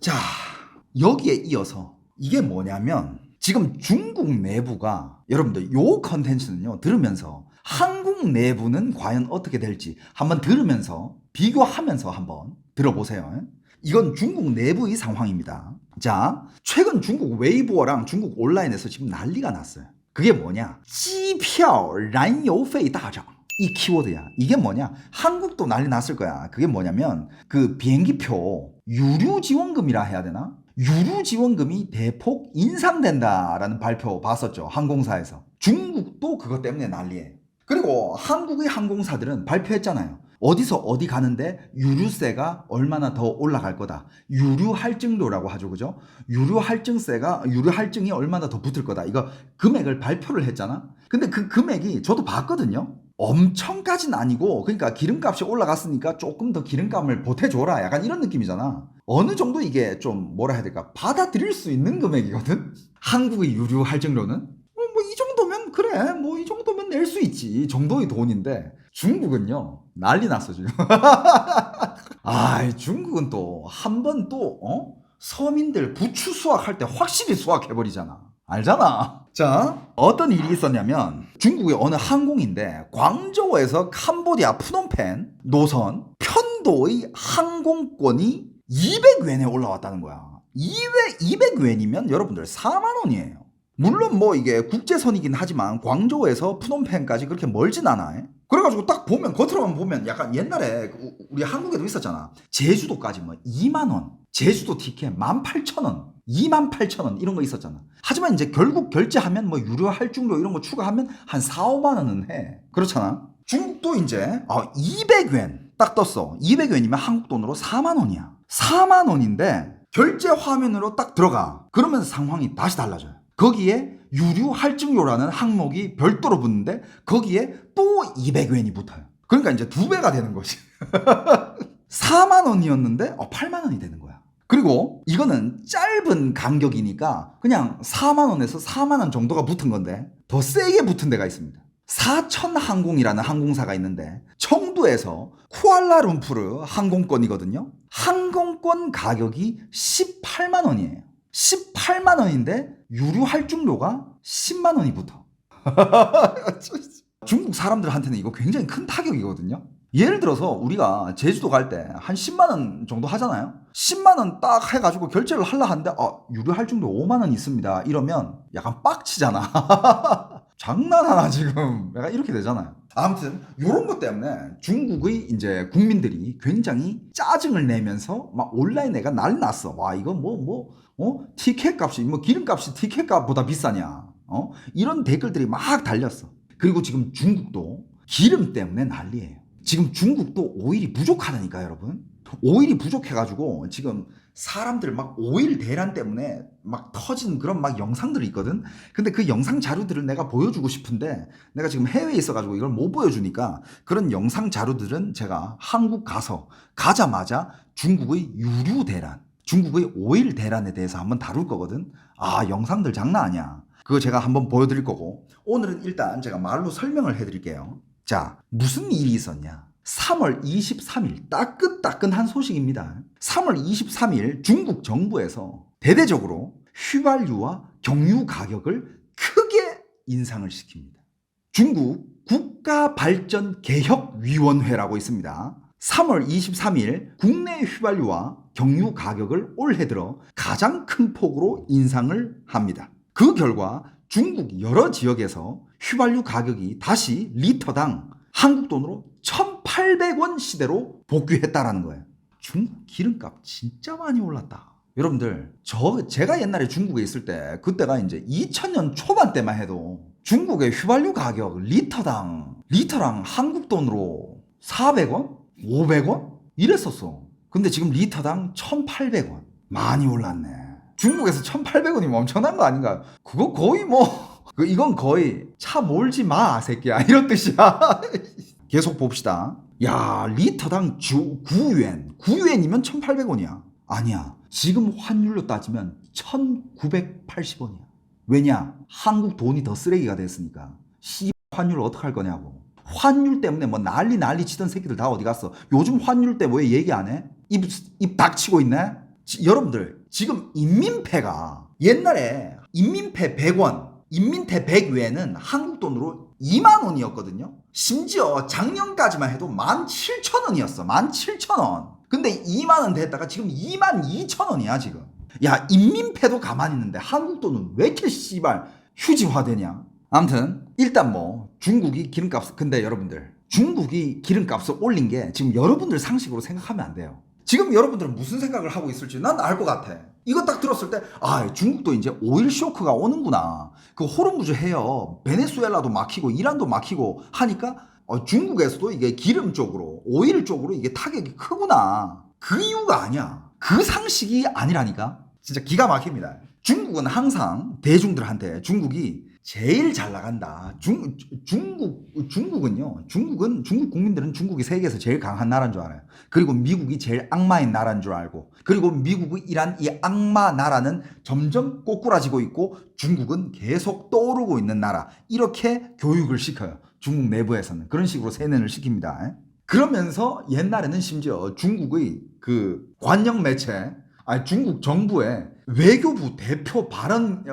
자, 여기에 이어서 이게 뭐냐면 지금 중국 내부가 여러분들 요 컨텐츠는요 들으면서 한국 내부는 과연 어떻게 될지 한번 들으면서 비교하면서 한번 들어보세요. 이건 중국 내부의 상황입니다. 자, 최근 중국 웨이보어랑 중국 온라인에서 지금 난리가 났어요. 그게 뭐냐? 机票燃油费大涨. 이 키워드야. 이게 뭐냐? 한국도 난리 났을 거야. 그게 뭐냐면 그 비행기표 유류 지원금이라 해야 되나? 유류 지원금이 대폭 인상된다라는 발표 봤었죠. 항공사에서. 중국도 그것 때문에 난리예요. 그리고 한국의 항공사들은 발표했잖아요. 어디서 어디 가는데 유류세가 얼마나 더 올라갈 거다. 유류 할증료라고 하죠. 그죠? 유류 할증이 얼마나 더 붙을 거다. 이거 금액을 발표를 했잖아. 근데 그 금액이 저도 봤거든요. 엄청까진 아니고, 그러니까 기름값이 올라갔으니까 조금 더 기름값을 보태줘라. 약간 이런 느낌이잖아. 어느 정도 이게 좀 뭐라 해야 될까? 받아들일 수 있는 금액이거든? 한국의 유류 할증료는? 뭐 이 정도면 그래. 뭐 이 정도면 낼 수 있지. 정도의 돈인데. 중국은요. 난리 났어 지금. 아, 중국은 또 한 번 또 서민들 부추 수확할 때 확실히 수확해버리잖아. 알잖아. 자, 어떤 일이 있었냐면 중국의 어느 항공인데 광저우에서 캄보디아 푸놈펜 노선 편도의 항공권이 200위엔에 올라왔다는 거야. 200위엔이면 여러분들 4만 원이에요. 물론 뭐 이게 국제선이긴 하지만 광저우에서 푸놈펜까지 그렇게 멀진 않아. 그래가지고 딱 보면 겉으로만 보면 약간 옛날에 우리 한국에도 있었잖아. 제주도까지 뭐 2만 원, 제주도 티켓 18,000원, 28,000원 이런 거 있었잖아. 하지만 이제 결국 결제하면 뭐 유료 할증료 이런 거 추가하면 한 4, 5만 원은 해. 그렇잖아. 중국도 이제 200위엔 딱 떴어. 200위엔이면 한국 돈으로 4만 원이야. 4만 원인데 결제 화면으로 딱 들어가. 그러면 상황이 다시 달라져요. 거기에 유류 할증료라는 항목이 별도로 붙는데 거기에 또 200위엔이 붙어요. 그러니까 이제 2배가 되는 거지. 4만 원이었는데 8만 원이 되는 거야. 그리고 이거는 짧은 간격이니까 그냥 4만 원에서 4만 원 정도가 붙은 건데 더 세게 붙은 데가 있습니다. 사천항공이라는 항공사가 있는데 청두에서 쿠알라룸푸르 항공권이거든요. 항공권 가격이 18만 원이에요. 18만 원인데 유류 할증료가 10만 원이 붙어. 중국 사람들한테는 이거 굉장히 큰 타격이거든요. 예를 들어서 우리가 제주도 갈 때 한 10만 원 정도 하잖아요. 10만 원 딱 해가지고 결제를 하려 하는데 유류 할증료 5만 원 있습니다. 이러면 약간 빡치잖아. 장난하나 지금. 약간 이렇게 되잖아요. 아무튼 이런 것 때문에 중국의 이제 국민들이 굉장히 짜증을 내면서 막 온라인에가 난리 났어. 와, 이거 티켓 값이 기름 값이 티켓 값보다 비싸냐. 이런 댓글들이 막 달렸어. 그리고 지금 중국도 기름 때문에 난리예요. 지금 중국도 오일이 부족하다니까 여러분. 오일이 부족해가지고 지금 사람들 막 오일 대란 때문에 막 터진 그런 막 영상들이 있거든. 근데 그 영상 자료들을 내가 보여주고 싶은데 내가 지금 해외에 있어가지고 이걸 못 보여주니까 그런 영상 자료들은 제가 한국 가자마자 중국의 유류 대란, 중국의 오일 대란에 대해서 한번 다룰 거거든. 영상들 장난 아니야. 그거 제가 한번 보여드릴 거고, 오늘은 일단 제가 말로 설명을 해드릴게요. 자, 무슨 일이 있었냐? 3월 23일 따끈따끈한 소식입니다. 3월 23일 중국 정부에서 대대적으로 휘발유와 경유 가격을 크게 인상을 시킵니다. 중국 국가발전개혁위원회라고 있습니다. 3월 23일 국내 휘발유와 경유 가격을 올해 들어 가장 큰 폭으로 인상을 합니다. 그 결과 중국 여러 지역에서 휘발유 가격이 다시 리터당 한국 돈으로 1,800원 시대로 복귀했다라는 거예요. 중국 기름값 진짜 많이 올랐다. 여러분들, 제가 옛날에 중국에 있을 때 그때가 이제 2000년 초반 때만 해도 중국의 휘발유 가격 리터랑 한국 돈으로 400원? 500원? 이랬었어. 근데 지금 리터당 1,800원. 많이 올랐네. 중국에서 1,800원이면 엄청난 거 아닌가요? 그거 거의 이건 거의 차 몰지 마, 새끼야. 이런 뜻이야. 계속 봅시다. 야, 리터당 9위엔. 9위엔이면 1,800원이야. 아니야. 지금 환율로 따지면 1,980원이야. 왜냐? 한국 돈이 더 쓰레기가 됐으니까. 환율을 어떡할 거냐고. 환율 때문에 뭐 난리 치던 새끼들 다 어디 갔어? 요즘 환율 때 왜 얘기 안 해? 입 닥치고 있네? 여러분들 지금 인민폐가 옛날에 인민폐 100원, 인민폐 100 외에는 한국 돈으로 2만 원이었거든요. 심지어 작년까지만 해도 17,000원이었어. 17,000원. 근데 2만 원 됐다가 지금 22,000원이야 지금. 야, 인민폐도 가만히 있는데 한국 돈은 왜 이렇게 씨발 휴지화되냐. 아무튼 일단 뭐 중국이 기름값, 근데 여러분들 중국이 기름값을 올린 게 지금 여러분들 상식으로 생각하면 안 돼요. 지금 여러분들은 무슨 생각을 하고 있을지 난 알 것 같아. 이거 딱 들었을 때 중국도 이제 오일 쇼크가 오는구나. 그 호르무즈 해요. 베네수엘라도 막히고 이란도 막히고 하니까 중국에서도 이게 기름 쪽으로, 오일 쪽으로 이게 타격이 크구나. 그 이유가 아니야. 그 상식이 아니라니까. 진짜 기가 막힙니다. 중국은 항상 대중들한테 중국이 제일 잘 나간다. 중국은요. 중국 국민들은 중국이 세계에서 제일 강한 나라인 줄 알아요. 그리고 미국이 제일 악마인 나라인 줄 알고. 그리고 미국이 일한 이 악마 나라는 점점 꼬꾸라지고 있고 중국은 계속 떠오르고 있는 나라. 이렇게 교육을 시켜요. 중국 내부에서는. 그런 식으로 세뇌를 시킵니다. 그러면서 옛날에는 심지어 중국의 그 관영 매체, 중국 정부의 외교부 대표 발언,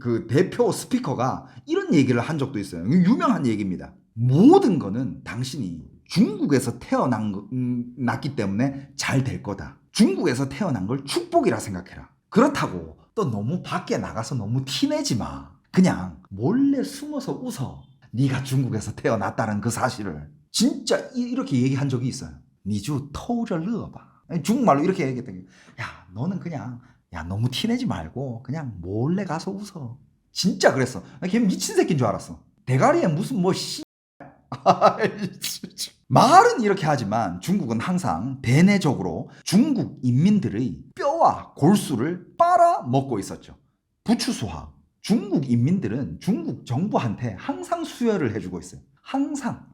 그 대표 스피커가 이런 얘기를 한 적도 있어요. 유명한 얘기입니다. 모든 거는 당신이 중국에서 태어났기 때문에 잘 될 거다. 중국에서 태어난 걸 축복이라 생각해라. 그렇다고 또 너무 밖에 나가서 너무 티내지 마. 그냥 몰래 숨어서 웃어. 네가 중국에서 태어났다는 그 사실을. 진짜 이렇게 얘기한 적이 있어요. 니주 터우려러봐. 중국말로 이렇게 얘기했던 게, 야, 너는 그냥 너무 티내지 말고 그냥 몰래 가서 웃어. 진짜 그랬어. 걔 미친 새끼인 줄 알았어. 대가리에 무슨 말은 이렇게 하지만 중국은 항상 대내적으로 중국 인민들의 뼈와 골수를 빨아먹고 있었죠. 부추수화. 중국 인민들은 중국 정부한테 항상 수혈을 해주고 있어요. 항상.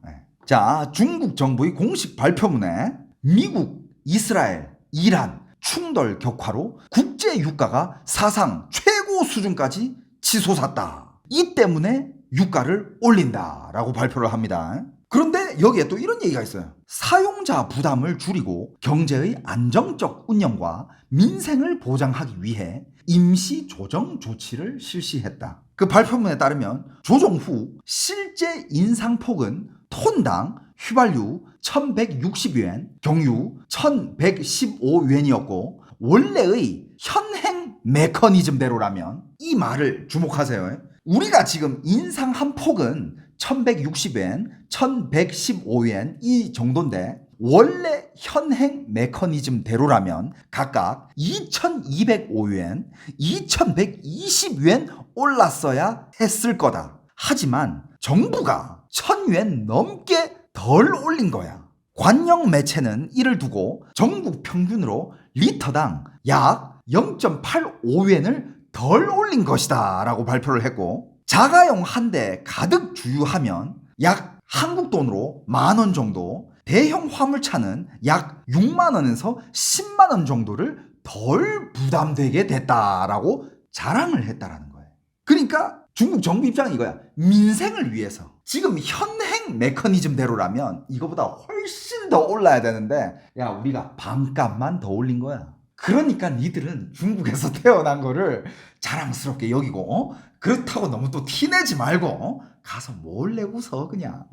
자, 중국 정부의 공식 발표문에 미국, 이스라엘, 이란 충돌 격화로 국제 유가가 사상 최고 수준까지 치솟았다. 이 때문에 유가를 올린다라고 발표를 합니다. 그런데 여기에 또 이런 얘기가 있어요. 사용자 부담을 줄이고 경제의 안정적 운영과 민생을 보장하기 위해 임시 조정 조치를 실시했다. 그 발표문에 따르면 조정 후 실제 인상폭은 톤당 휘발유 1160위엔, 경유 1115위엔이었고 원래의 현행 메커니즘대로라면, 이 말을 주목하세요. 우리가 지금 인상한 폭은 1160엔, 1115엔 이 정도인데 원래 현행 메커니즘대로라면 각각 2205엔, 2120엔 올랐어야 했을 거다. 하지만 정부가 1000엔 넘게 덜 올린 거야. 관영 매체는 이를 두고 전국 평균으로 리터당 약 0.85엔을 덜 올린 것이다 라고 발표를 했고, 자가용 한 대 가득 주유하면 약 한국 돈으로 10,000원 정도, 대형 화물차는 약 6만원에서 10만원 정도를 덜 부담되게 됐다라고 자랑을 했다라는 거예요. 그러니까 중국 정부 입장은 이거야. 민생을 위해서 지금 현행 메커니즘대로라면 이거보다 훨씬 더 올라야 되는데, 야, 우리가 반값만 더 올린 거야. 그러니까 니들은 중국에서 태어난 거를 자랑스럽게 여기고, 그렇다고 너무 또 티내지 말고, 가서 몰래 웃어 그냥.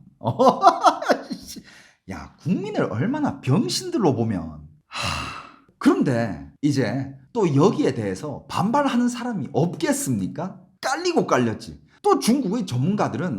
야, 국민을 얼마나 병신들로 보면. 그런데 이제 또 여기에 대해서 반발하는 사람이 없겠습니까? 깔리고 깔렸지. 또 중국의 전문가들은,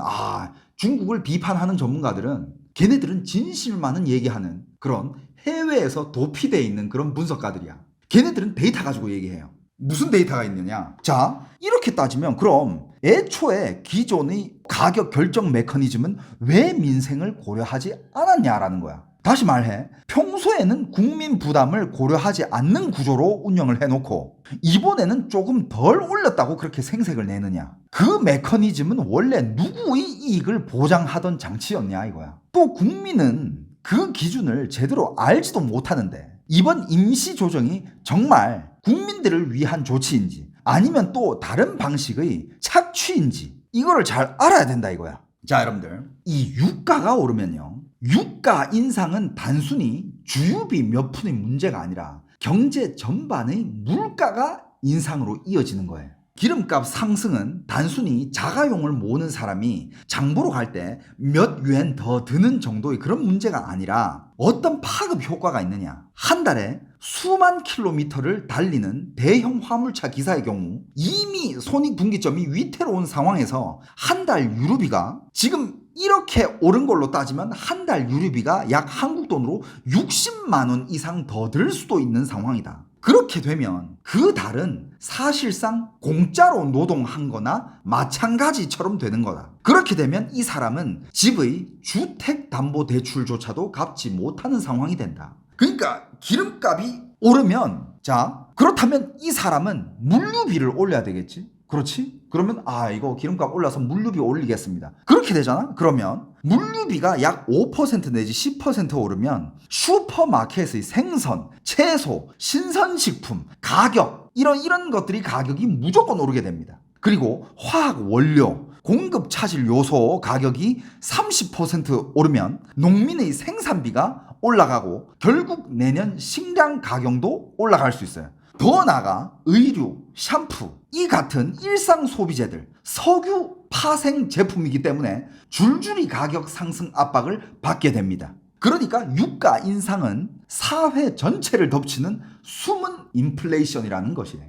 중국을 비판하는 전문가들은 걔네들은 진실만은 얘기하는 그런 해외에서 도피되어 있는 그런 분석가들이야. 걔네들은 데이터 가지고 얘기해요. 무슨 데이터가 있느냐? 자, 이렇게 따지면 그럼 애초에 기존의 가격 결정 메커니즘은 왜 민생을 고려하지 않았냐라는 거야. 다시 말해, 평소에는 국민 부담을 고려하지 않는 구조로 운영을 해놓고 이번에는 조금 덜 올렸다고 그렇게 생색을 내느냐. 그 메커니즘은 원래 누구의 이익을 보장하던 장치였냐 이거야. 또 국민은 그 기준을 제대로 알지도 못하는데 이번 임시 조정이 정말 국민들을 위한 조치인지 아니면 또 다른 방식의 착취인지 이거를 잘 알아야 된다 이거야. 자, 여러분들, 이 유가가 오르면요, 유가 인상은 단순히 주유비 몇 푼의 문제가 아니라 경제 전반의 물가가 인상으로 이어지는 거예요. 기름값 상승은 단순히 자가용을 모으는 사람이 장 보러 갈 때 몇 유엔 더 드는 정도의 그런 문제가 아니라 어떤 파급 효과가 있느냐. 한 달에 수만 킬로미터를 달리는 대형 화물차 기사의 경우 이미 손익분기점이 위태로운 상황에서 한 달 유류비가 지금 이렇게 오른 걸로 따지면 한 달 유류비가 약 한국 돈으로 60만 원 이상 더 들 수도 있는 상황이다. 그렇게 되면 그 달은 사실상 공짜로 노동한 거나 마찬가지처럼 되는 거다. 그렇게 되면 이 사람은 집의 주택담보대출조차도 갚지 못하는 상황이 된다. 그러니까 기름값이 오르면 자 그렇다면 이 사람은 물류비를 올려야 되겠지? 그렇지? 그러면 이거 기름값 올라서 물류비 올리겠습니다. 그렇게 되잖아? 그러면 물류비가 약 5% 내지 10% 오르면 슈퍼마켓의 생선, 채소, 신선식품, 가격 이런 것들이 가격이 무조건 오르게 됩니다. 그리고 화학 원료, 공급 차질 요소 가격이 30% 오르면 농민의 생산비가 올라가고 결국 내년 식량 가격도 올라갈 수 있어요. 더 나아가 의류, 샴푸 이 같은 일상 소비재들, 석유 파생 제품이기 때문에 줄줄이 가격 상승 압박을 받게 됩니다. 그러니까 유가 인상은 사회 전체를 덮치는 숨은 인플레이션이라는 것이에요.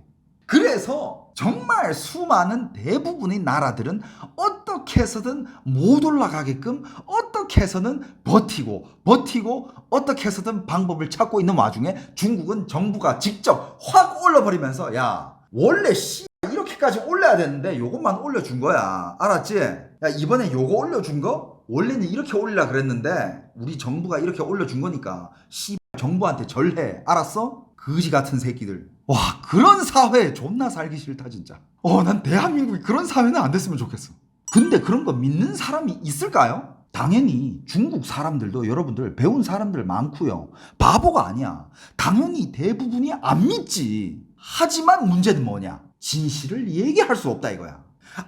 그래서 정말 수많은 대부분의 나라들은 어떻게 해서든 못 올라가게끔 어떻게 해서든 버티고 어떻게 해서든 방법을 찾고 있는 와중에 중국은 정부가 직접 확 올려버리면서 야 원래 이렇게까지 올려야 되는데 요것만 올려준 거야. 알았지? 야 이번에 요거 올려준 거 원래는 이렇게 올리려 그랬는데 우리 정부가 이렇게 올려준 거니까 정부한테 절해. 알았어? 거지 같은 새끼들. 와 그런 사회에 존나 살기 싫다 진짜. 난 대한민국이 그런 사회는 안 됐으면 좋겠어. 근데 그런 거 믿는 사람이 있을까요? 당연히 중국 사람들도 여러분들 배운 사람들 많고요. 바보가 아니야. 당연히 대부분이 안 믿지. 하지만 문제는 뭐냐? 진실을 얘기할 수 없다 이거야.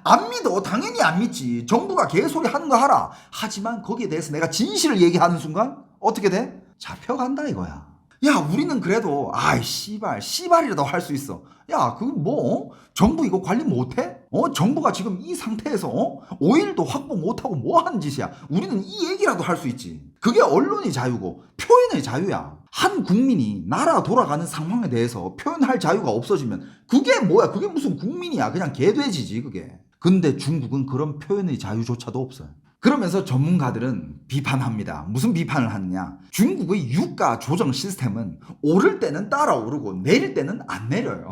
안 믿어. 당연히 안 믿지. 정부가 개소리 하는 거 하라. 하지만 거기에 대해서 내가 진실을 얘기하는 순간 어떻게 돼? 잡혀간다 이거야. 야 우리는 그래도 씨발이라도 할 수 있어. 야 그거 뭐 정부 이거 관리 못해? 정부가 지금 이 상태에서 오일도 확보 못하고 뭐 하는 짓이야. 우리는 이 얘기라도 할 수 있지. 그게 언론의 자유고 표현의 자유야. 한 국민이 나라 돌아가는 상황에 대해서 표현할 자유가 없어지면 그게 뭐야? 그게 무슨 국민이야. 그냥 개돼지지 그게. 근데 중국은 그런 표현의 자유조차도 없어요. 그러면서 전문가들은 비판합니다. 무슨 비판을 하느냐? 중국의 유가 조정 시스템은 오를 때는 따라 오르고 내릴 때는 안 내려요.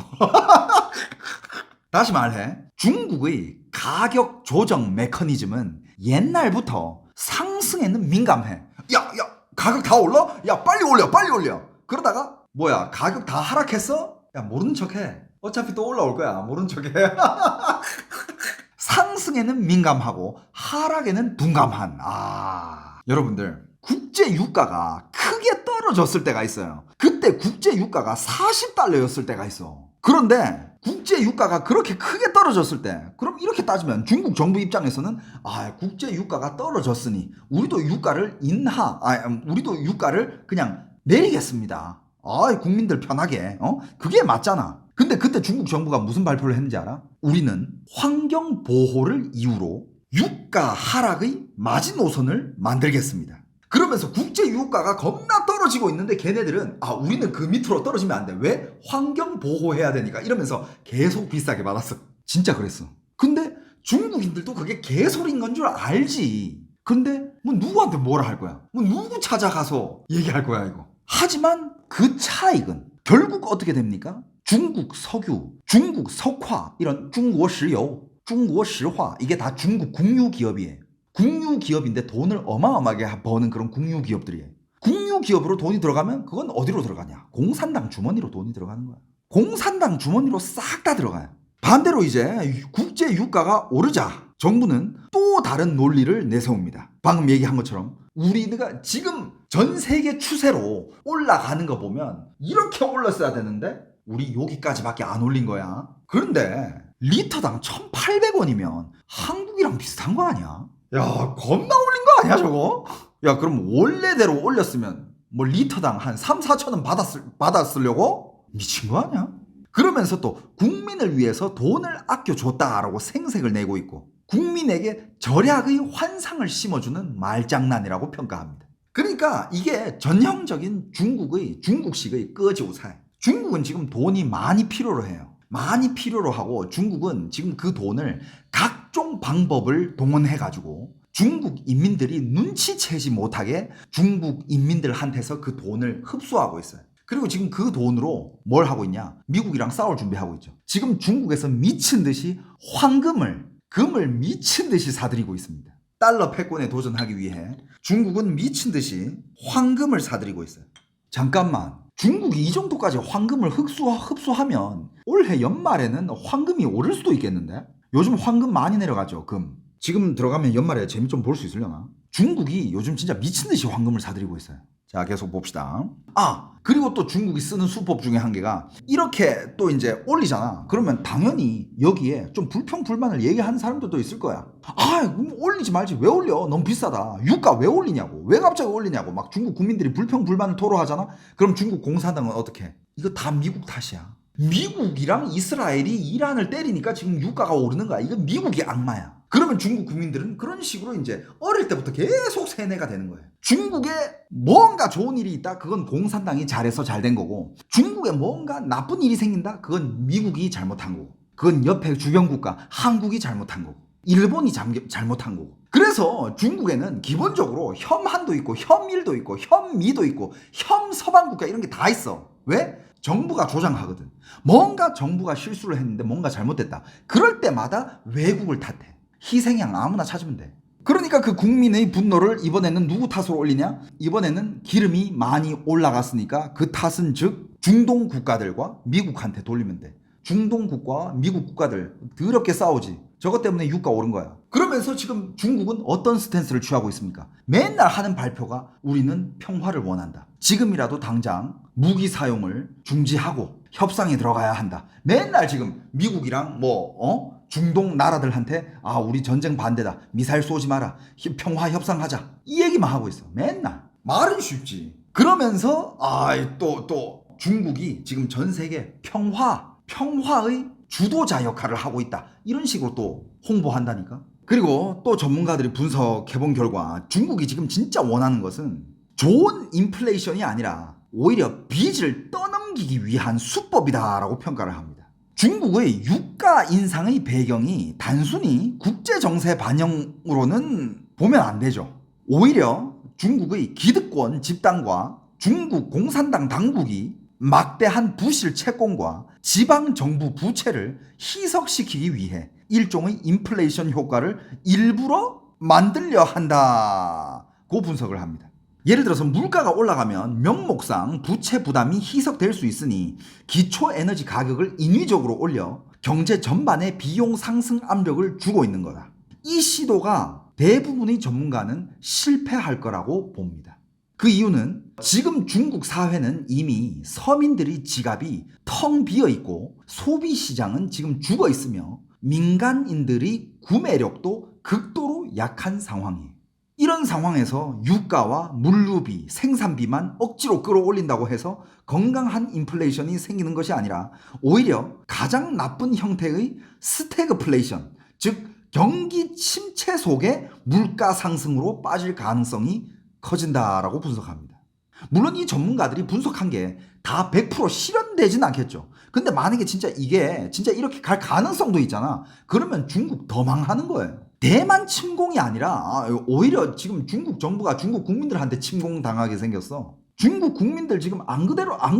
다시 말해 중국의 가격 조정 메커니즘은 옛날부터 상승에는 민감해. 야 가격 다 올라? 야 빨리 올려. 그러다가 뭐야 가격 다 하락했어? 야 모르는 척해. 어차피 또 올라올 거야. 모르는 척해. 상승에는 민감하고 하락에는 둔감한. 여러분들 국제 유가가 크게 떨어졌을 때가 있어요. 그때 국제 유가가 40달러였을 때가 있어. 그런데 국제 유가가 그렇게 크게 떨어졌을 때 그럼 이렇게 따지면 중국 정부 입장에서는 국제 유가가 떨어졌으니 우리도 유가를 우리도 유가를 그냥 내리겠습니다. 국민들 편하게. 그게 맞잖아. 근데 그때 중국 정부가 무슨 발표를 했는지 알아? 우리는 환경 보호를 이유로 유가 하락의 마지노선을 만들겠습니다. 그러면서 국제 유가가 겁나 떨어지고 있는데 걔네들은 우리는 그 밑으로 떨어지면 안 돼. 왜? 환경 보호해야 되니까. 이러면서 계속 비싸게 받았어. 진짜 그랬어. 근데 중국인들도 그게 개소리인 건 줄 알지. 근데 뭐 누구한테 뭐라 할 거야? 뭐 누구 찾아가서 얘기할 거야 이거. 하지만 그 차익은 결국 어떻게 됩니까? 중국 석유, 중국 석화 이런 중국石油, 중국石化 이게 다 중국 국유 기업이에요. 국유 기업인데 돈을 어마어마하게 버는 그런 국유 기업들이에요. 국유 기업으로 돈이 들어가면 그건 어디로 들어가냐? 공산당 주머니로 돈이 들어가는 거야. 공산당 주머니로 싹 다 들어가요. 반대로 이제 국제 유가가 오르자 정부는 또 다른 논리를 내세웁니다. 방금 얘기한 것처럼 우리가 지금 전 세계 추세로 올라가는 거 보면 이렇게 올랐어야 되는데 우리 여기까지밖에 안 올린 거야. 그런데 리터당 1,800원이면 한국이랑 비슷한 거 아니야? 야 겁나 올린 거 아니야 저거? 야 그럼 원래대로 올렸으면 뭐 리터당 한 3, 4천 원 받았으려고? 미친 거 아니야? 그러면서 또 국민을 위해서 돈을 아껴줬다라고 생색을 내고 있고 국민에게 절약의 환상을 심어주는 말장난이라고 평가합니다. 그러니까 이게 전형적인 중국식의 끄지오사이. 중국은 지금 돈이 많이 필요로 해요. 많이 필요로 하고 중국은 지금 그 돈을 각종 방법을 동원해가지고 중국 인민들이 눈치채지 못하게 중국 인민들한테서 그 돈을 흡수하고 있어요. 그리고 지금 그 돈으로 뭘 하고 있냐? 미국이랑 싸울 준비하고 있죠. 지금 중국에서 미친 듯이 금을 미친 듯이 사들이고 있습니다. 달러 패권에 도전하기 위해 중국은 미친 듯이 황금을 사들이고 있어요. 잠깐만. 중국이 이 정도까지 황금을 흡수하면 올해 연말에는 황금이 오를 수도 있겠는데? 요즘 황금 많이 내려가죠, 금. 지금 들어가면 연말에 재미 좀 볼 수 있으려나? 중국이 요즘 진짜 미친 듯이 황금을 사들이고 있어요. 자, 계속 봅시다. 그리고 또 중국이 쓰는 수법 중에 한 개가 이렇게 또 이제 올리잖아. 그러면 당연히 여기에 좀 불평불만을 얘기하는 사람들도 있을 거야. 그럼 올리지 말지. 왜 올려? 너무 비싸다. 유가 왜 올리냐고. 왜 갑자기 올리냐고. 막 중국 국민들이 불평불만을 토로하잖아. 그럼 중국 공산당은 어떻게 해? 이거 다 미국 탓이야. 미국이랑 이스라엘이 이란을 때리니까 지금 유가가 오르는 거야. 이건 미국이 악마야. 그러면 중국 국민들은 그런 식으로 이제 어릴 때부터 계속 세뇌가 되는 거예요. 중국에 뭔가 좋은 일이 있다? 그건 공산당이 잘해서 잘 된 거고, 중국에 뭔가 나쁜 일이 생긴다? 그건 미국이 잘못한 거고, 그건 옆에 주변 국가 한국이 잘못한 거고, 일본이 잘못한 거고. 그래서 중국에는 기본적으로 혐한도 있고 혐일도 있고 혐미도 있고 혐서방 국가 이런 게 다 있어. 왜? 정부가 조장하거든. 뭔가 정부가 실수를 했는데 뭔가 잘못됐다. 그럴 때마다 외국을 탓해. 희생양 아무나 찾으면 돼. 그러니까 그 국민의 분노를 이번에는 누구 탓으로 올리냐? 이번에는 기름이 많이 올라갔으니까 그 탓은 즉 중동 국가들과 미국한테 돌리면 돼. 중동 국가와 미국 국가들 더럽게 싸우지. 저것 때문에 유가 오른 거야. 그러면서 지금 중국은 어떤 스탠스를 취하고 있습니까? 맨날 하는 발표가 우리는 평화를 원한다. 지금이라도 당장 무기 사용을 중지하고 협상에 들어가야 한다. 맨날 지금 미국이랑 중동 나라들한테 우리 전쟁 반대다. 미사일 쏘지 마라. 평화 협상하자. 이 얘기만 하고 있어. 맨날. 말은 쉽지. 그러면서 또 중국이 지금 전 세계 평화의 주도자 역할을 하고 있다. 이런 식으로 또 홍보한다니까. 그리고 또 전문가들이 분석해본 결과 중국이 지금 진짜 원하는 것은 좋은 인플레이션이 아니라 오히려 빚을 떠넘기기 위한 수법이다라고 평가를 합니다. 중국의 유가 인상의 배경이 단순히 국제 정세 반영으로는 보면 안 되죠. 오히려 중국의 기득권 집단과 중국 공산당 당국이 막대한 부실 채권과 지방 정부 부채를 희석시키기 위해 일종의 인플레이션 효과를 일부러 만들려 한다고 분석을 합니다. 예를 들어서 물가가 올라가면 명목상 부채 부담이 희석될 수 있으니 기초 에너지 가격을 인위적으로 올려 경제 전반에 비용 상승 압력을 주고 있는 거다. 이 시도가 대부분의 전문가는 실패할 거라고 봅니다. 그 이유는 지금 중국 사회는 이미 서민들의 지갑이 텅 비어 있고 소비 시장은 지금 죽어 있으며 민간인들의 구매력도 극도로 약한 상황이에요. 이런 상황에서 유가와 물류비, 생산비만 억지로 끌어올린다고 해서 건강한 인플레이션이 생기는 것이 아니라 오히려 가장 나쁜 형태의 스태그플레이션, 즉 경기 침체 속에 물가 상승으로 빠질 가능성이 커진다라고 분석합니다. 물론 이 전문가들이 분석한 게 다 100% 실현되진 않겠죠. 근데 만약에 진짜 이게 진짜 이렇게 갈 가능성도 있잖아. 그러면 중국 더 망하는 거예요. 대만 침공이 아니라 오히려 지금 중국 정부가 중국 국민들한테 침공당하게 생겼어. 중국 국민들 지금 안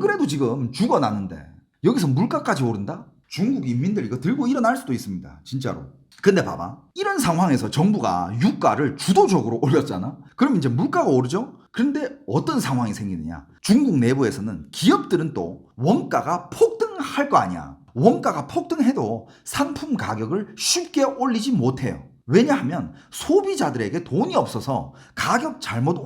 그래도 지금 죽어나는데 여기서 물가까지 오른다? 중국 인민들 이거 들고 일어날 수도 있습니다. 진짜로. 근데 봐봐. 이런 상황에서 정부가 유가를 주도적으로 올렸잖아. 그럼 이제 물가가 오르죠? 그런데 어떤 상황이 생기느냐? 중국 내부에서는 기업들은 또 원가가 폭등할 거 아니야. 원가가 폭등해도 상품 가격을 쉽게 올리지 못해요. 왜냐하면 소비자들에게 돈이 없어서 가격 잘못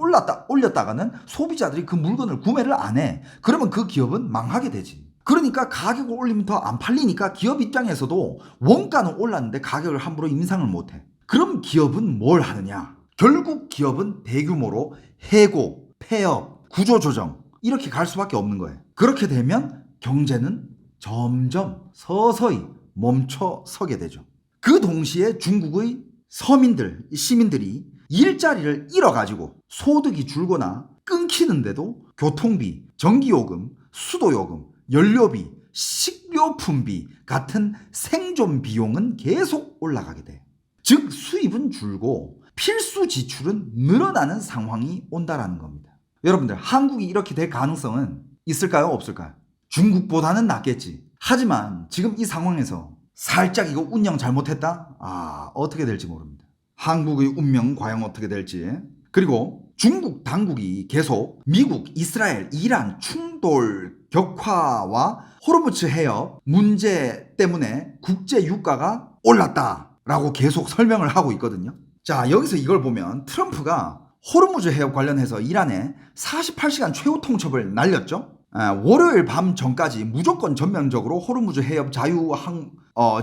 올렸다가는 소비자들이 그 물건을 구매를 안 해. 그러면 그 기업은 망하게 되지. 그러니까 가격을 올리면 더 안 팔리니까 기업 입장에서도 원가는 올랐는데 가격을 함부로 인상을 못해. 그럼 기업은 뭘 하느냐? 결국 기업은 대규모로 해고, 폐업, 구조조정 이렇게 갈 수밖에 없는 거예요. 그렇게 되면 경제는 점점 서서히 멈춰서게 되죠. 그 동시에 중국의 서민들, 시민들이 일자리를 잃어가지고 소득이 줄거나 끊기는데도 교통비, 전기요금, 수도요금, 연료비, 식료품비 같은 생존 비용은 계속 올라가게 돼요. 즉 수입은 줄고 필수 지출은 늘어나는 상황이 온다라는 겁니다. 여러분들, 한국이 이렇게 될 가능성은 있을까요? 없을까요? 중국보다는 낫겠지. 하지만 지금 이 상황에서 살짝 이거 운영 잘못했다? 어떻게 될지 모릅니다. 한국의 운명 과연 어떻게 될지. 그리고 중국 당국이 계속 미국, 이스라엘, 이란 충돌 격화와 호르무즈 해협 문제 때문에 국제 유가가 올랐다라고 계속 설명을 하고 있거든요. 자, 여기서 이걸 보면 트럼프가 호르무즈 해협 관련해서 이란에 48시간 최후 통첩을 날렸죠. 월요일 밤 전까지 무조건 전면적으로 호르무즈 해협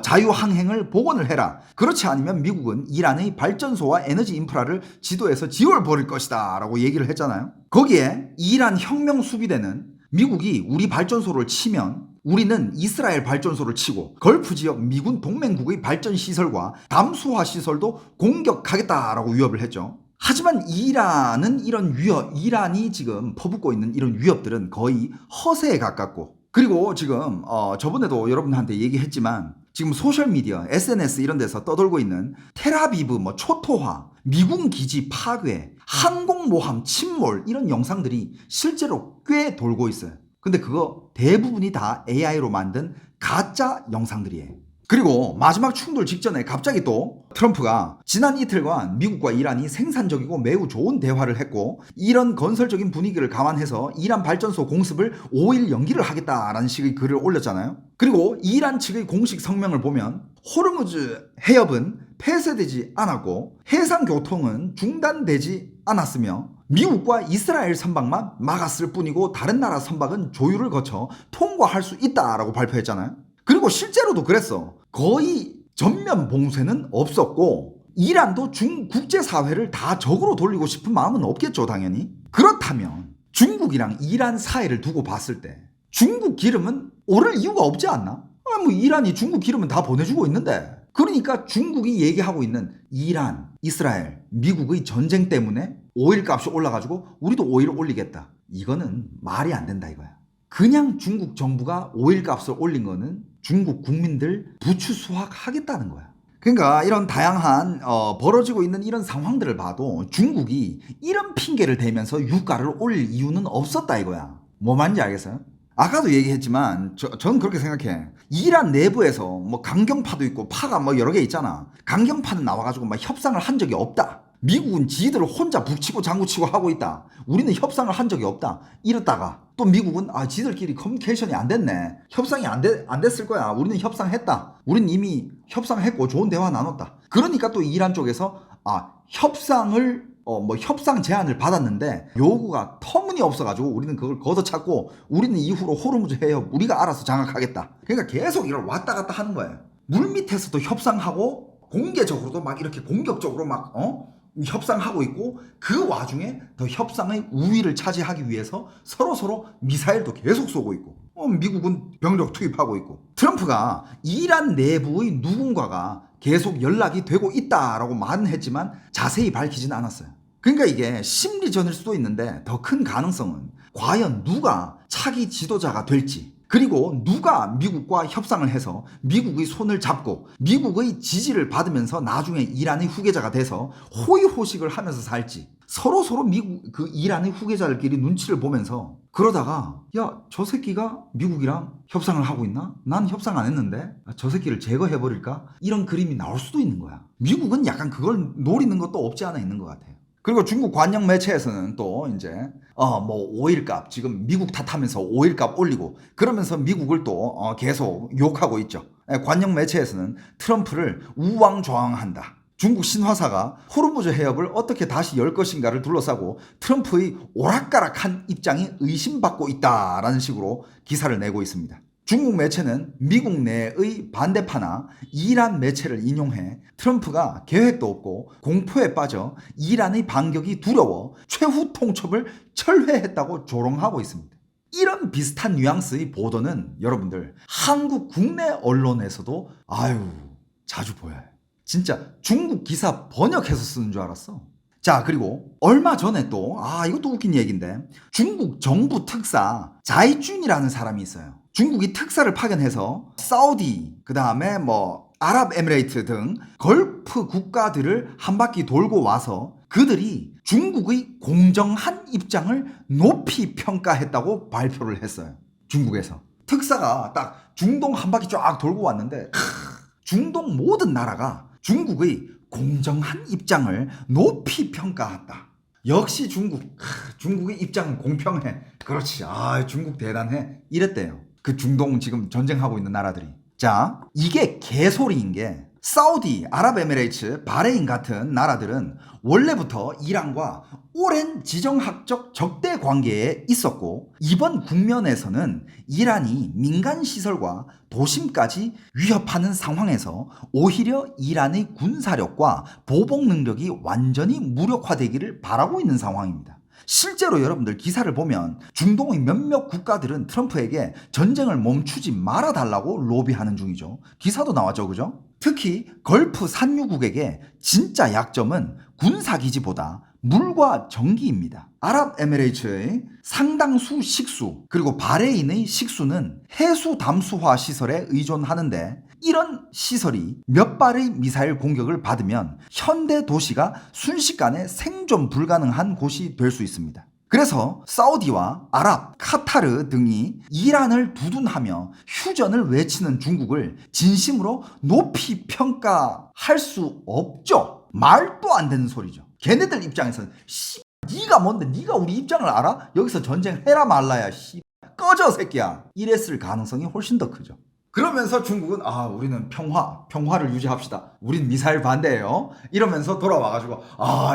자유항행을 복원을 해라. 그렇지 않으면 미국은 이란의 발전소와 에너지 인프라를 지도에서 지워버릴 것이다 라고 얘기를 했잖아요. 거기에 이란 혁명 수비대는 미국이 우리 발전소를 치면 우리는 이스라엘 발전소를 치고 걸프 지역 미군 동맹국의 발전 시설과 담수화 시설도 공격하겠다라고 위협을 했죠. 하지만 이란은 이란이 지금 퍼붓고 있는 이런 위협들은 거의 허세에 가깝고, 그리고 지금 저번에도 여러분한테 얘기했지만 지금 소셜미디어, SNS 이런 데서 떠돌고 있는 텔아비브 초토화, 미군 기지 파괴, 항공모함 침몰 이런 영상들이 실제로 꽤 돌고 있어요. 근데 그거 대부분이 다 AI로 만든 가짜 영상들이에요. 그리고 마지막 충돌 직전에 갑자기 또 트럼프가 지난 이틀간 미국과 이란이 생산적이고 매우 좋은 대화를 했고 이런 건설적인 분위기를 감안해서 이란 발전소 공습을 5일 연기를 하겠다라는 식의 글을 올렸잖아요. 그리고 이란 측의 공식 성명을 보면 호르무즈 해협은 폐쇄되지 않았고 해상 교통은 중단되지 않았으며 미국과 이스라엘 선박만 막았을 뿐이고 다른 나라 선박은 조율을 거쳐 통과할 수 있다라고 발표했잖아요. 그리고 실제로도 그랬어. 거의 전면 봉쇄는 없었고 이란도 국제사회를 다 적으로 돌리고 싶은 마음은 없겠죠, 당연히. 그렇다면 중국이랑 이란 사이를 두고 봤을 때 중국 기름은 오를 이유가 없지 않나? 이란이 중국 기름은 다 보내주고 있는데. 그러니까 중국이 얘기하고 있는 이란, 이스라엘, 미국의 전쟁 때문에 오일 값이 올라가지고 우리도 오일을 올리겠다. 이거는 말이 안 된다 이거야. 그냥 중국 정부가 오일 값을 올린 거는 중국 국민들 부추 수확하겠다는 거야. 그러니까 이런 다양한 벌어지고 있는 이런 상황들을 봐도 중국이 이런 핑계를 대면서 유가를 올릴 이유는 없었다 이거야. 뭐 말인지 알겠어요? 아까도 얘기했지만 저는 그렇게 생각해. 이란 내부에서 강경파도 있고 파가 여러 개 있잖아. 강경파는 나와가지고 협상을 한 적이 없다. 미국은 지들 혼자 북치고 장구치고 하고 있다. 우리는 협상을 한 적이 없다. 이랬다가 또 미국은 지들끼리 커뮤니케이션이 안 됐네. 협상이 안 됐을 거야. 우리는 협상했다. 우리는 이미 협상했고 좋은 대화 나눴다. 그러니까 또 이란 쪽에서 협상을 협상 제안을 받았는데 요구가 터무니없어가지고 우리는 그걸 걷어찼고 우리는 이후로 호르무즈 해협 우리가 알아서 장악하겠다. 그러니까 계속 이걸 왔다 갔다 하는 거예요. 물밑에서도 협상하고 공개적으로도 이렇게 공격적으로 협상하고 있고 그 와중에 더 협상의 우위를 차지하기 위해서 서로 미사일도 계속 쏘고 있고 미국은 병력 투입하고 있고 트럼프가 이란 내부의 누군가가 계속 연락이 되고 있다라고 말은 했지만 자세히 밝히지는 않았어요. 그러니까 이게 심리전일 수도 있는데 더 큰 가능성은 과연 누가 차기 지도자가 될지 그리고 누가 미국과 협상을 해서 미국의 손을 잡고 미국의 지지를 받으면서 나중에 이란의 후계자가 돼서 호의호식을 하면서 살지 서로 이란의 후계자들끼리 눈치를 보면서 그러다가 저 새끼가 미국이랑 협상을 하고 있나? 난 협상 안 했는데 저 새끼를 제거해버릴까? 이런 그림이 나올 수도 있는 거야. 미국은 약간 그걸 노리는 것도 없지 않아 있는 것 같아요. 그리고 중국 관영 매체에서는 또 이제 오일값 지금 미국 탓하면서 오일값 올리고 그러면서 미국을 또 계속 욕하고 있죠. 관영 매체에서는 트럼프를 우왕좌왕한다. 중국 신화사가 호르무즈 해협을 어떻게 다시 열 것인가를 둘러싸고 트럼프의 오락가락한 입장이 의심받고 있다라는 식으로 기사를 내고 있습니다. 중국 매체는 미국 내의 반대파나 이란 매체를 인용해 트럼프가 계획도 없고 공포에 빠져 이란의 반격이 두려워 최후 통첩을 철회했다고 조롱하고 있습니다. 이런 이런 비슷한 뉘앙스의 보도는 여러분들 한국 국내 언론에서도 자주 보여요. 진짜 중국 기사 번역해서 쓰는 줄 알았어. 자, 그리고 얼마 전에 또 이것도 웃긴 얘기인데 중국 정부 특사 자이쭌이라는 사람이 있어요. 중국이 특사를 파견해서 사우디, 그 다음에 아랍에미레이트 등 걸프 국가들을 한 바퀴 돌고 와서 그들이 중국의 공정한 입장을 높이 평가했다고 발표를 했어요. 중국에서. 특사가 딱 중동 한 바퀴 쫙 돌고 왔는데 중동 모든 나라가 중국의 공정한 입장을 높이 평가했다. 역시 중국의 입장은 공평해. 그렇지. 중국 대단해. 이랬대요. 그 중동 지금 전쟁하고 있는 나라들이. 자, 이게 개소리인 게 사우디, 아랍에미레이트, 바레인 같은 나라들은 원래부터 이란과 오랜 지정학적 적대 관계에 있었고 이번 국면에서는 이란이 민간 시설과 도심까지 위협하는 상황에서 오히려 이란의 군사력과 보복 능력이 완전히 무력화되기를 바라고 있는 상황입니다. 실제로 여러분들 기사를 보면 중동의 몇몇 국가들은 트럼프에게 전쟁을 멈추지 말아달라고 로비하는 중이죠. 기사도 나왔죠, 그죠? 특히 걸프 산유국에게 진짜 약점은 군사기지보다 물과 전기입니다. 아랍에미레이트의 상당수 식수 그리고 바레인의 식수는 해수 담수화 시설에 의존하는데 이런 시설이 몇 발의 미사일 공격을 받으면 현대 도시가 순식간에 생존 불가능한 곳이 될 수 있습니다. 그래서 사우디와 아랍, 카타르 등이 이란을 두둔하며 휴전을 외치는 중국을 진심으로 높이 평가할 수 없죠. 말도 안 되는 소리죠. 걔네들 입장에서는 네가 뭔데 네가 우리 입장을 알아? 여기서 전쟁해라 말라야 꺼져 새끼야. 이랬을 가능성이 훨씬 더 크죠. 그러면서 중국은 우리는 평화를 유지합시다. 우린 미사일 반대예요. 이러면서 돌아와가지고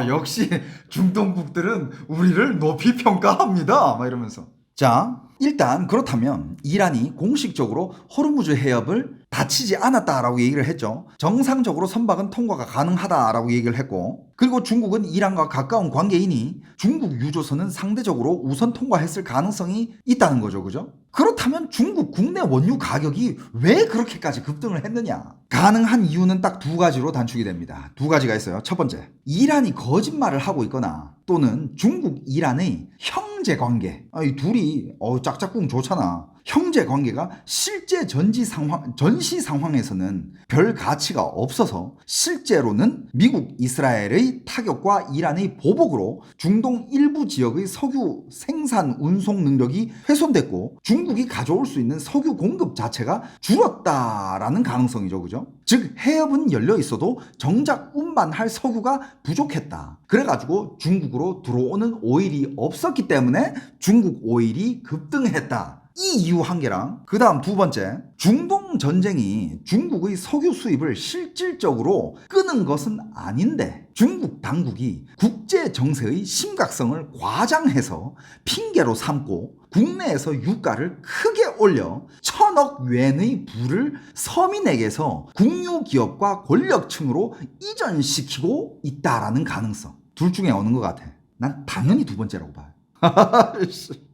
역시 중동국들은 우리를 높이 평가합니다. 막 이러면서. 자, 일단 그렇다면 이란이 공식적으로 호르무즈 해협을 닫히지 않았다라고 얘기를 했죠. 정상적으로 선박은 통과가 가능하다라고 얘기를 했고, 그리고 중국은 이란과 가까운 관계이니 중국 유조선은 상대적으로 우선 통과했을 가능성이 있다는 거죠. 그죠? 그렇다면 중국 국내 원유 가격이 왜 그렇게까지 급등을 했느냐? 가능한 이유는 딱 두 가지로 단축이 됩니다. 두 가지가 있어요. 첫 번째, 이란이 거짓말을 하고 있거나 또는 중국, 이란의 형제 관계. 이 둘이 짝짝꿍 좋잖아. 형제 관계가 실제 전시 상황에서는 별 가치가 없어서 실제로는 미국, 이스라엘의 타격과 이란의 보복으로 중동 일부 지역의 석유 생산 운송 능력이 훼손됐고 중국이 가져올 수 있는 석유 공급 자체가 줄었다라는 가능성이죠. 그죠? 즉 해협은 열려 있어도 정작 운반할 석유가 부족했다. 그래가지고 중국으로 들어오는 오일이 없었기 때문에 중국 오일이 급등했다. 이 이유 한 개랑 그 다음 두 번째, 중동 전쟁이 중국의 석유 수입을 실질적으로 끄는 것은 아닌데 중국 당국이 국제 정세의 심각성을 과장해서 핑계로 삼고 국내에서 유가를 크게 올려 1,000억 웬의 부를 서민에게서 국유기업과 권력층으로 이전시키고 있다라는 가능성. 둘 중에 어느 것 같아? 난 당연히 두 번째라고 봐요.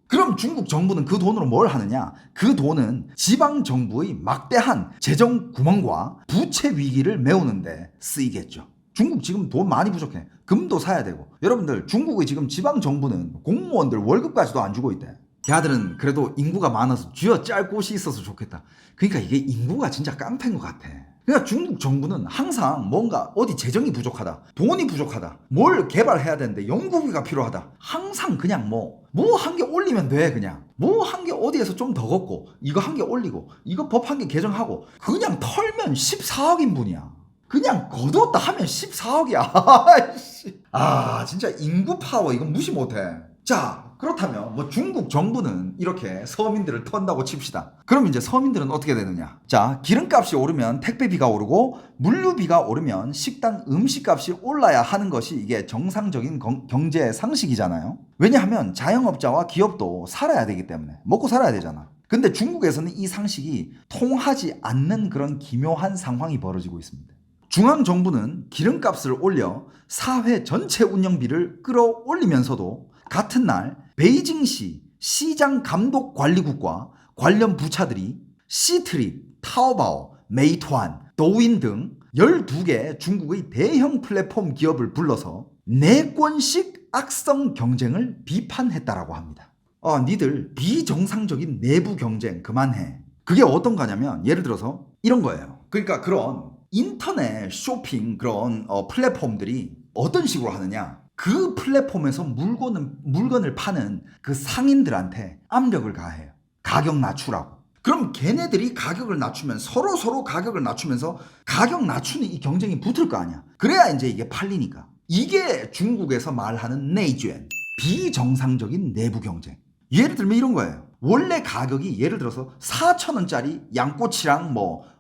그럼 중국 정부는 그 돈으로 뭘 하느냐? 그 돈은 지방 정부의 막대한 재정 구멍과 부채 위기를 메우는데 쓰이겠죠. 중국 지금 돈 많이 부족해. 금도 사야 되고. 여러분들 중국의 지금 지방 정부는 공무원들 월급까지도 안 주고 있대. 걔들은 그래도 인구가 많아서 쥐어짤 곳이 있어서 좋겠다. 그러니까 이게 인구가 진짜 깡패인 것 같아. 그러니까 중국 정부는 항상 뭔가 어디 재정이 부족하다, 돈이 부족하다, 뭘 개발해야 되는데 연구비가 필요하다. 항상 그냥 뭐 한 개 올리면 돼. 그냥 뭐 한 개 어디에서 좀 더 걷고 이거 한 개 올리고 이거 법 한 개 개정하고 그냥 털면 14억인분이야. 그냥 거뒀다 하면 14억이야. 진짜 인구 파워 이건 무시 못해. 자, 그렇다면 뭐 중국 정부는 이렇게 서민들을 턴다고 칩시다. 그럼 이제 서민들은 어떻게 되느냐? 자, 기름값이 오르면 택배비가 오르고 물류비가 오르면 식당 음식값이 올라야 하는 것이 이게 정상적인 경제 상식이잖아요. 왜냐하면 자영업자와 기업도 살아야 되기 때문에 먹고 살아야 되잖아. 근데 중국에서는 이 상식이 통하지 않는 그런 기묘한 상황이 벌어지고 있습니다. 중앙정부는 기름값을 올려 사회 전체 운영비를 끌어올리면서도 같은 날 베이징시 시장 감독 관리국과 관련 부차들이 시트립, 타오바오, 메이투안, 도인 등 12개 중국의 대형 플랫폼 기업을 불러서 4건씩 악성 경쟁을 비판했다라고 합니다. 니들 비정상적인 내부 경쟁 그만해. 그게 어떤 거냐면 예를 들어서 이런 거예요. 그러니까 그런 인터넷 쇼핑 그런 플랫폼들이 어떤 식으로 하느냐. 그 플랫폼에서 물건을 파는 그 상인들한테 압력을 가해요. 가격 낮추라고. 그럼 걔네들이 가격을 낮추면 서로 가격을 낮추면서 가격 낮추는 이 경쟁이 붙을 거 아니야. 그래야 이제 이게 팔리니까. 이게 중국에서 말하는 내주엔, 비정상적인 내부 경쟁. 예를 들면 이런 거예요. 원래 가격이 예를 들어서 4,000원짜리 양꼬치랑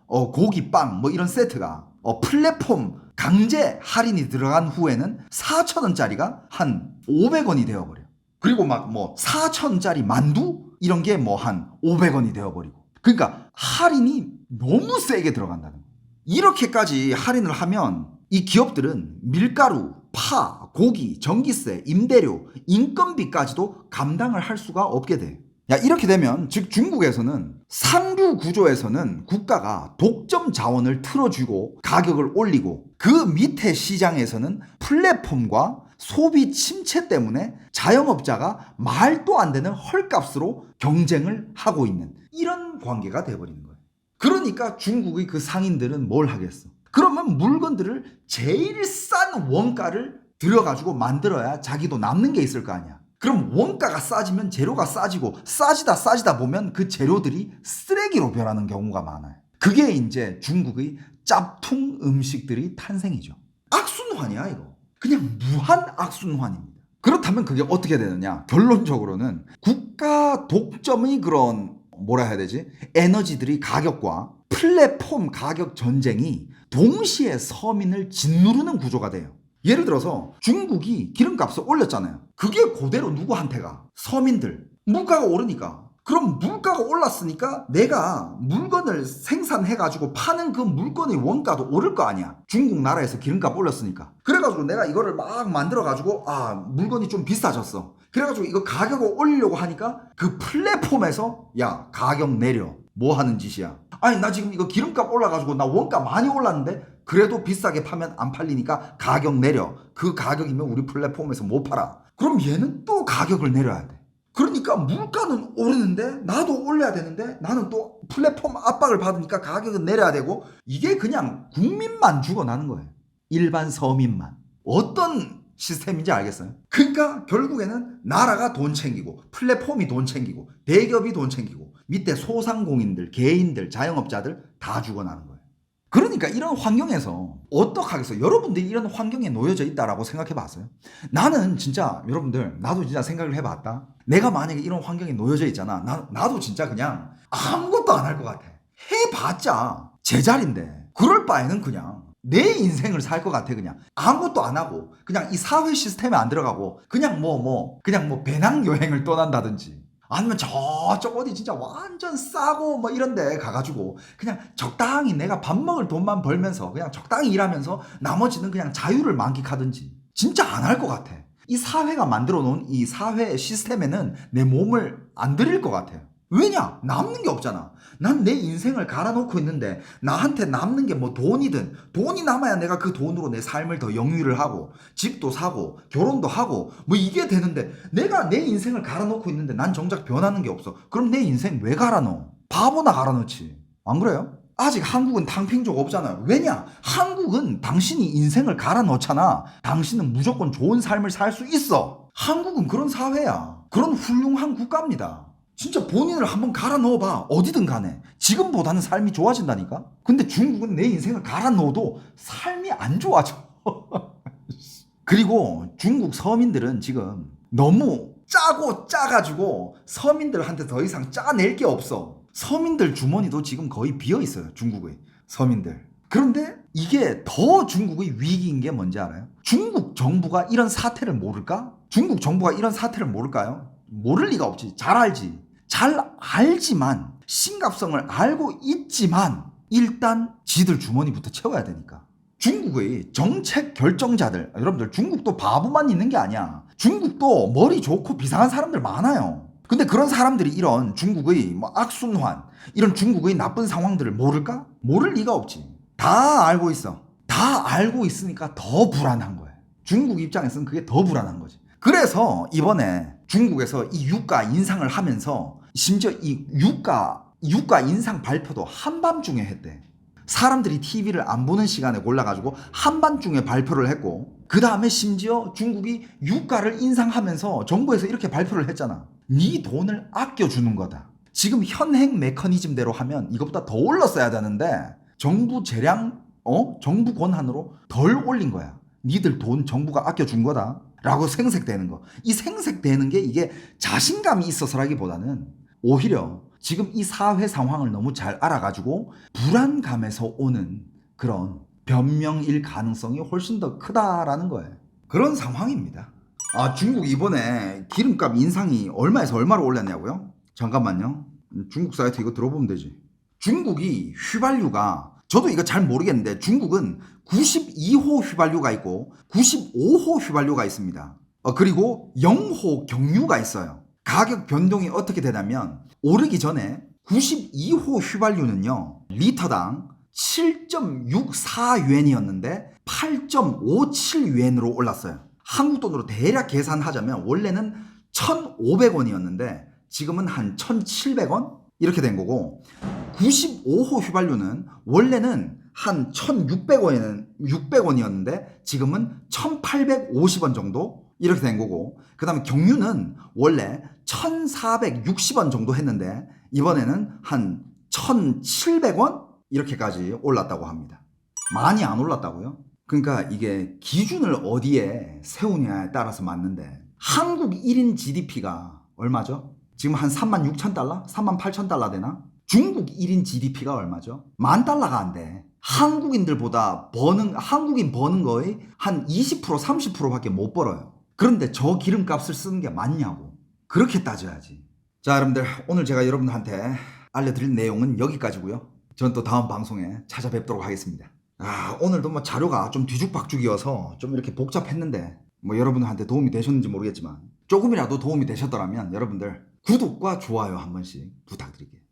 고기빵 이런 세트가 플랫폼 강제 할인이 들어간 후에는 4,000원짜리가 한 500원이 되어버려. 그리고 4,000원짜리 만두? 이런 게 한 500원이 되어버리고. 그러니까 할인이 너무 세게 들어간다는 거예요. 이렇게까지 할인을 하면 이 기업들은 밀가루, 파, 고기, 전기세, 임대료, 인건비까지도 감당을 할 수가 없게 돼. 이렇게 되면 즉 중국에서는 상류 구조에서는 국가가 독점 자원을 틀어주고 가격을 올리고 그 밑에 시장에서는 플랫폼과 소비 침체 때문에 자영업자가 말도 안 되는 헐값으로 경쟁을 하고 있는 이런 관계가 돼버리는 거예요. 그러니까 중국의 그 상인들은 뭘 하겠어? 그러면 물건들을 제일 싼 원가를 들여가지고 만들어야 자기도 남는 게 있을 거 아니야. 그럼 원가가 싸지면 재료가 싸지고 싸지다 보면 그 재료들이 쓰레기로 변하는 경우가 많아요. 그게 이제 중국의 짭퉁 음식들이 탄생이죠. 악순환이야 이거. 그냥 무한 악순환입니다. 그렇다면 그게 어떻게 되느냐? 결론적으로는 국가 독점의 그런 에너지들이 가격과 플랫폼 가격 전쟁이 동시에 서민을 짓누르는 구조가 돼요. 예를 들어서 중국이 기름값을 올렸잖아요. 그게 그대로 누구한테 가? 서민들. 물가가 오르니까. 그럼 물가가 올랐으니까 내가 물건을 생산해가지고 파는 그 물건의 원가도 오를 거 아니야. 중국 나라에서 기름값 올렸으니까. 그래가지고 내가 이거를 막 만들어가지고 물건이 좀 비싸졌어. 그래가지고 이거 가격을 올리려고 하니까 그 플랫폼에서 야 가격 내려. 뭐 하는 짓이야. 아니 나 지금 이거 기름값 올라가지고 나 원가 많이 올랐는데 그래도 비싸게 파면 안 팔리니까 가격 내려. 그 가격이면 우리 플랫폼에서 못 팔아. 그럼 얘는 또 가격을 내려야 돼. 그러니까 물가는 오르는데 나도 올려야 되는데 나는 또 플랫폼 압박을 받으니까 가격은 내려야 되고 이게 그냥 국민만 죽어나는 거예요. 일반 서민만. 어떤 시스템인지 알겠어요? 그러니까 결국에는 나라가 돈 챙기고 플랫폼이 돈 챙기고 대기업이 돈 챙기고 밑에 소상공인들, 개인들, 자영업자들 다 죽어나는 거예요. 그러니까 이런 환경에서 어떡하겠어요? 여러분들이 이런 환경에 놓여져 있다라고 생각해 봤어요? 나는 진짜 여러분들 나도 진짜 생각을 해봤다. 내가 만약에 이런 환경에 놓여져 있잖아. 나도 진짜 그냥 아무것도 안 할 것 같아. 해봤자 제자리인데 그럴 바에는 그냥 내 인생을 살 것 같아. 그냥 아무것도 안 하고 그냥 이 사회 시스템에 안 들어가고 그냥 배낭여행을 떠난다든지 아니면 저쪽 어디 진짜 완전 싸고 이런 데 가가지고 그냥 적당히 내가 밥 먹을 돈만 벌면서 그냥 적당히 일하면서 나머지는 그냥 자유를 만끽하든지 진짜 안 할 것 같아. 이 사회가 만들어 놓은 이 사회 시스템에는 내 몸을 안 들일 것 같아요. 왜냐? 남는 게 없잖아. 난 내 인생을 갈아놓고 있는데 나한테 남는 게 돈이든 돈이 남아야 내가 그 돈으로 내 삶을 더 영위를 하고 집도 사고 결혼도 하고 이게 되는데 내가 내 인생을 갈아놓고 있는데 난 정작 변하는 게 없어. 그럼 내 인생 왜 갈아넣어? 바보나 갈아넣지. 안 그래요? 아직 한국은 탕핑족 없잖아요. 왜냐? 한국은 당신이 인생을 갈아넣잖아. 당신은 무조건 좋은 삶을 살 수 있어. 한국은 그런 사회야. 그런 훌륭한 국가입니다. 진짜 본인을 한번 갈아 넣어봐. 어디든 간에. 지금보다는 삶이 좋아진다니까? 근데 중국은 내 인생을 갈아 넣어도 삶이 안 좋아져. 그리고 중국 서민들은 지금 너무 짜가지고 서민들한테 더 이상 짜낼 게 없어. 서민들 주머니도 지금 거의 비어 있어요. 중국의 서민들. 그런데 이게 더 중국의 위기인 게 뭔지 알아요? 중국 정부가 이런 사태를 모를까? 중국 정부가 이런 사태를 모를까요? 모를 리가 없지. 잘 알지. 잘 알지만 심각성을 알고 있지만 일단 지들 주머니부터 채워야 되니까. 중국의 정책 결정자들, 여러분들 중국도 바보만 있는 게 아니야. 중국도 머리 좋고 비상한 사람들 많아요. 근데 그런 사람들이 이런 중국의 뭐 악순환, 이런 중국의 나쁜 상황들을 모를까? 모를 리가 없지. 다 알고 있어. 다 알고 있으니까 더 불안한 거야. 중국 입장에서는 그게 더 불안한 거지. 그래서 이번에 중국에서 이 유가 인상을 하면서 심지어 이 유가 인상 발표도 한밤중에 했대. 사람들이 TV를 안 보는 시간에 골라가지고 한밤중에 발표를 했고, 그 다음에 심지어 중국이 유가를 인상하면서 정부에서 이렇게 발표를 했잖아. 네 돈을 아껴주는 거다. 지금 현행 메커니즘대로 하면 이것보다 더 올렸어야 되는데 정부 재량, 정부 권한으로 덜 올린 거야. 니들 돈 정부가 아껴준 거다 라고 생색되는 거. 이 생색되는 게 이게 자신감이 있어서라기보다는 오히려 지금 이 사회 상황을 너무 잘 알아가지고 불안감에서 오는 그런 변명일 가능성이 훨씬 더 크다라는 거예요. 그런 상황입니다. 아, 중국 이번에 기름값 인상이 얼마에서 얼마로 올랐냐고요? 잠깐만요. 중국 사이트 이거 들어보면 되지. 중국이 휘발유가, 저도 이거 잘 모르겠는데 중국은 92호 휘발유가 있고 95호 휘발유가 있습니다. 그리고 0호 경유가 있어요. 가격 변동이 어떻게 되냐면 오르기 전에 92호 휘발유는요 리터당 7.64유엔이었는데 8.57유엔으로 올랐어요. 한국 돈으로 대략 계산하자면 원래는 1,500원이었는데 지금은 한 1,700원? 이렇게 된 거고, 95호 휘발유는 원래는 한 1,600원이었는데 지금은 1,850원 정도 이렇게 된 거고, 그 다음에 경유는 원래 1,460원 정도 했는데 이번에는 한 1,700원 이렇게까지 올랐다고 합니다. 많이 안 올랐다고요? 그러니까 이게 기준을 어디에 세우냐에 따라서 맞는데, 한국 1인 GDP가 얼마죠? 지금 한 36,000달러? 38,000달러 되나? 중국 1인 GDP가 얼마죠? 10,000달러가 안 돼. 한국인들보다 한국인 버는 거의 한 20%, 30%밖에 못 벌어요. 그런데 저 기름값을 쓰는 게 맞냐고. 그렇게 따져야지. 자, 여러분들, 오늘 제가 여러분들한테 알려드릴 내용은 여기까지고요. 전 또 다음 방송에 찾아뵙도록 하겠습니다. 오늘도 뭐 자료가 좀 뒤죽박죽이어서 좀 이렇게 복잡했는데 뭐 여러분들한테 도움이 되셨는지 모르겠지만 조금이라도 도움이 되셨더라면 여러분들 구독과 좋아요 한 번씩 부탁드릴게요.